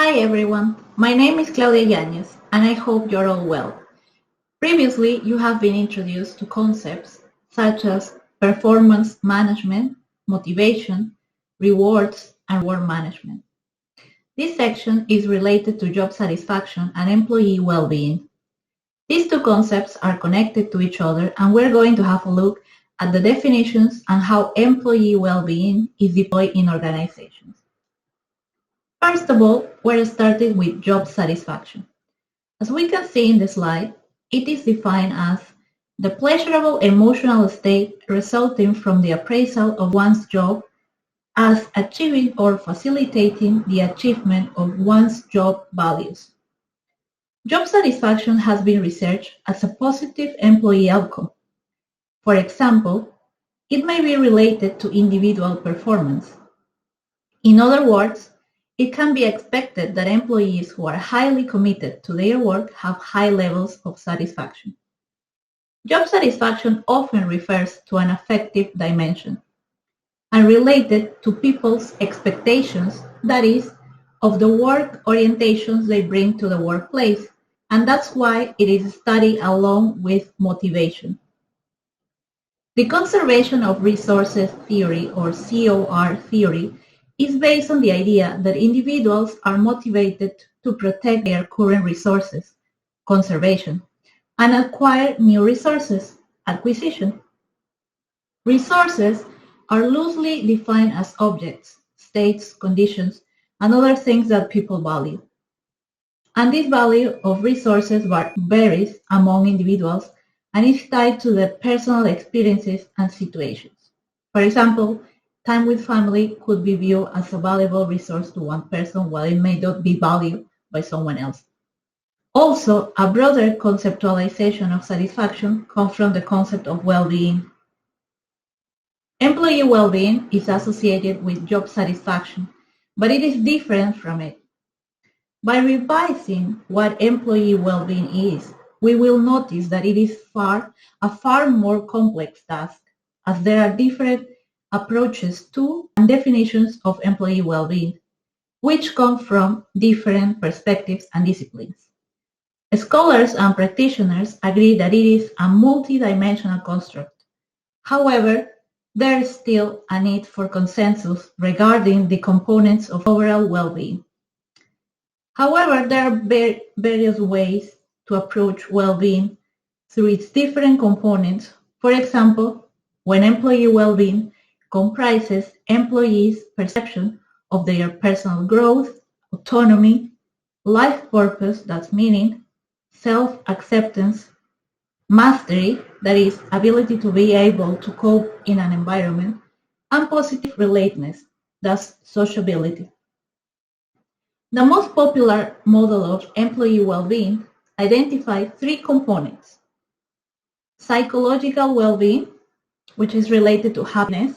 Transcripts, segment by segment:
Hi everyone, my name is Claudia Yanez and I hope you're all well. Previously, you have been introduced to concepts such as performance management, motivation, rewards, and reward management. This section is related to job satisfaction and employee well-being. These two concepts are connected to each other and we're going to have a look at the definitions and how employee well-being is deployed in organizations. First of all, we're starting with job satisfaction. As we can see in the slide, it is defined as the pleasurable emotional state resulting from the appraisal of one's job as achieving or facilitating the achievement of one's job values. Job satisfaction has been researched as a positive employee outcome. For example, it may be related to individual performance. In other words, it can be expected that employees who are highly committed to their work have high levels of satisfaction. Job satisfaction often refers to an affective dimension and related to people's expectations, that is, of the work orientations they bring to the workplace, and that's why it is studied along with motivation. The conservation of resources theory, or COR theory, is based on the idea that individuals are motivated to protect their current resources, conservation, and acquire new resources, acquisition. Resources are loosely defined as objects, states, conditions, and other things that people value. And this value of resources varies among individuals and is tied to their personal experiences and situations. For example, time with family could be viewed as a valuable resource to one person while it may not be valued by someone else. Also, a broader conceptualization of satisfaction comes from the concept of well-being. Employee well-being is associated with job satisfaction, but it is different from it. By revising what employee well-being is, we will notice that it is a far more complex task, as there are different approaches to and definitions of employee well-being, which come from different perspectives and disciplines. Scholars and practitioners agree that it is a multidimensional construct. However, there is still a need for consensus regarding the components of overall well-being. However, there are various ways to approach well-being through its different components. For example, when employee well-being comprises employees' perception of their personal growth, autonomy, life purpose, that's meaning, self-acceptance, mastery, that is, ability to be able to cope in an environment, and positive relatedness, that's sociability. The most popular model of employee well-being identifies three components: psychological well-being, which is related to happiness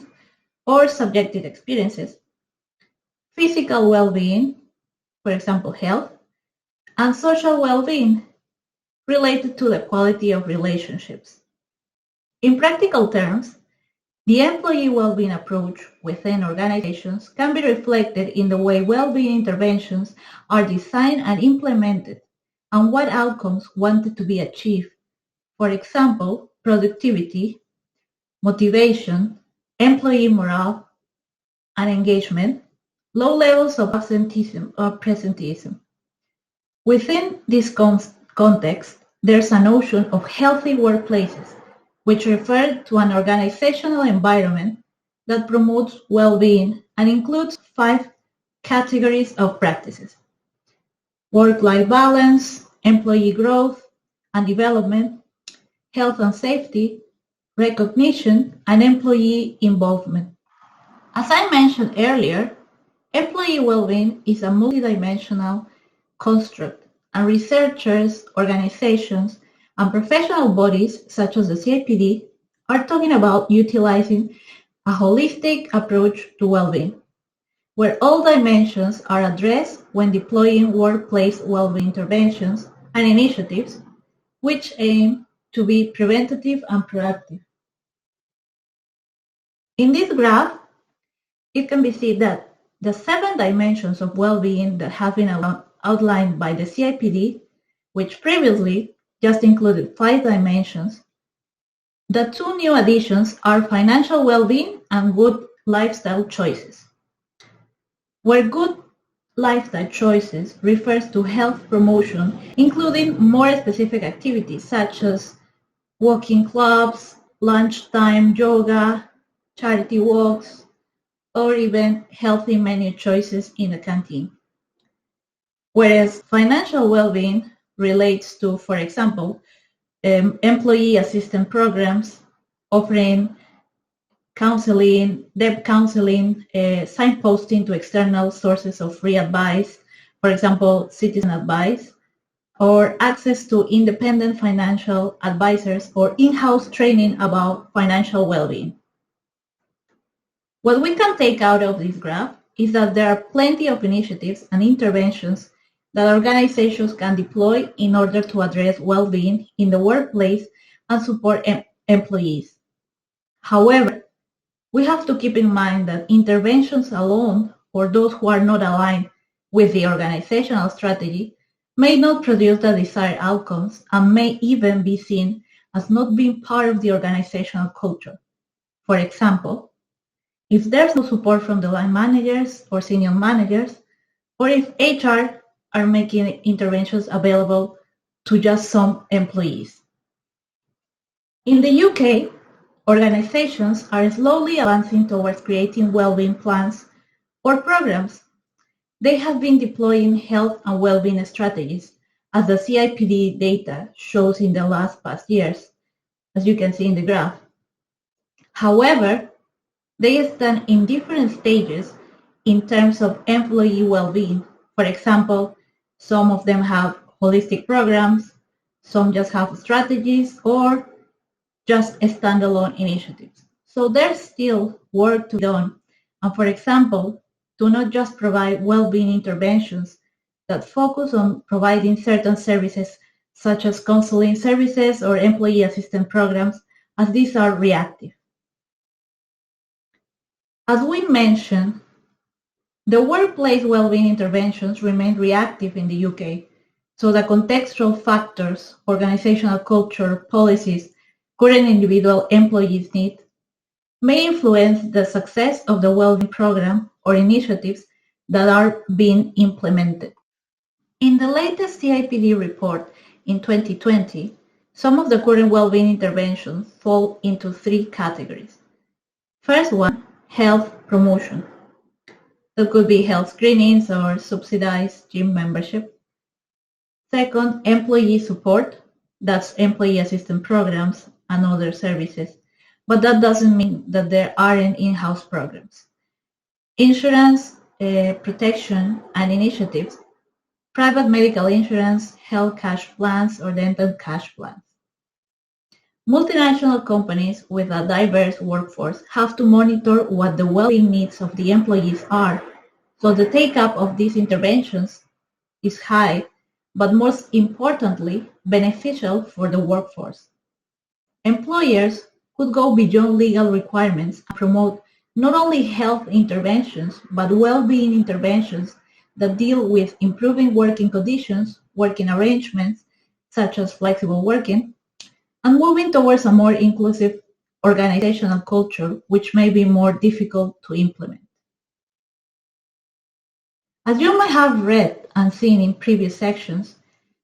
or subjective experiences, physical well-being, for example, health, and social well-being, related to the quality of relationships. In practical terms, the employee well-being approach within organizations can be reflected in the way well-being interventions are designed and implemented and what outcomes wanted to be achieved. For example, productivity, motivation, employee morale and engagement, low levels of absenteeism or presenteeism. Within this context, there's a notion of healthy workplaces, which refer to an organizational environment that promotes well-being and includes 5 categories of practices: work-life balance, employee growth and development, health and safety, recognition, and employee involvement. As I mentioned earlier, employee well-being is a multidimensional construct, and researchers, organizations, and professional bodies such as the CIPD are talking about utilizing a holistic approach to well-being, where all dimensions are addressed when deploying workplace well-being interventions and initiatives, which aim to be preventative and proactive. In this graph, it can be seen that the 7 dimensions of well-being that have been outlined by the CIPD, which previously just included 5 dimensions, the 2 new additions are financial well-being and good lifestyle choices, where good lifestyle choices refers to health promotion, including more specific activities such as walking clubs, lunchtime yoga, charity walks, or even healthy menu choices in the canteen. Whereas financial well-being relates to, for example, employee assistance programs offering counseling, debt counseling, signposting to external sources of free advice, for example, citizen advice, or access to independent financial advisors or in-house training about financial well-being. What we can take out of this graph is that there are plenty of initiatives and interventions that organizations can deploy in order to address well-being in the workplace and support employees. However, we have to keep in mind that interventions alone, or those who are not aligned with the organizational strategy, may not produce the desired outcomes and may even be seen as not being part of the organizational culture. For example, if there's no support from the line managers or senior managers, or if HR are making interventions available to just some employees. In the UK, organizations are slowly advancing towards creating well-being plans or programs. They have been deploying health and well-being strategies, as the CIPD data shows in the past years, as you can see in the graph. However, they stand in different stages in terms of employee well-being. For example, some of them have holistic programs, some just have strategies, or just standalone initiatives. So there's still work to be done. And for example, to not just provide well-being interventions that focus on providing certain services such as counseling services or employee assistance programs, as these are reactive. As we mentioned, the workplace well-being interventions remain reactive in the UK, so the contextual factors, organizational culture, policies, current individual employees' needs may influence the success of the well-being program or initiatives that are being implemented. In the latest CIPD report in 2020, some of the current well-being interventions fall into 3 categories. First one, health promotion. That could be health screenings or subsidized gym membership. Second, employee support. That's employee assistance programs and other services. But that doesn't mean that there aren't in-house programs. Insurance, protection, and initiatives. Private medical insurance, health cash plans, or dental cash plans. Multinational companies with a diverse workforce have to monitor what the well-being needs of the employees are, so the take-up of these interventions is high, but most importantly, beneficial for the workforce. Employers could go beyond legal requirements and promote not only health interventions, but well-being interventions that deal with improving working conditions, working arrangements, such as flexible working, and moving towards a more inclusive organizational culture, which may be more difficult to implement. As you might have read and seen in previous sections,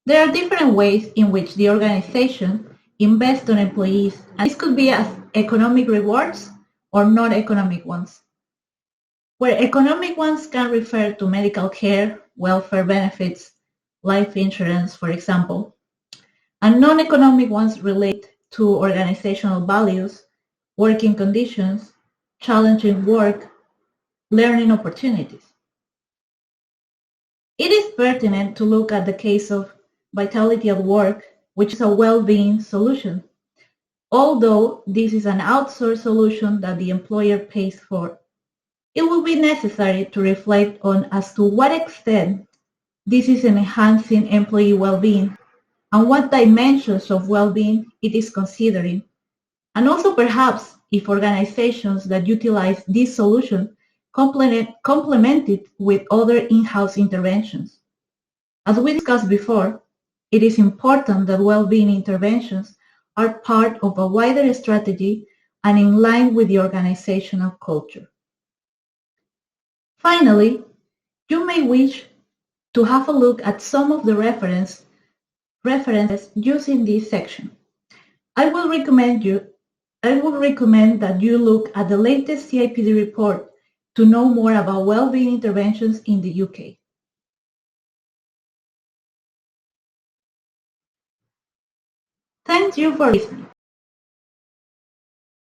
there are different ways in which the organization invests on employees, and this could be as economic rewards or non-economic ones. Where economic ones can refer to medical care, welfare benefits, life insurance, for example, and non-economic ones relate to organizational values, working conditions, challenging work, learning opportunities. It is pertinent to look at the case of Vitality at Work, which is a well-being solution. Although this is an outsourced solution that the employer pays for, it will be necessary to reflect on as to what extent this is enhancing employee well-being and what dimensions of well-being it is considering, and also perhaps if organizations that utilize this solution complemented with other in-house interventions. As we discussed before, it is important that well-being interventions are part of a wider strategy and in line with the organizational culture. Finally, you may wish to have a look at some of the references used in this section. I will recommend that you look at the latest CIPD report to know more about well-being interventions in the UK. Thank you for listening.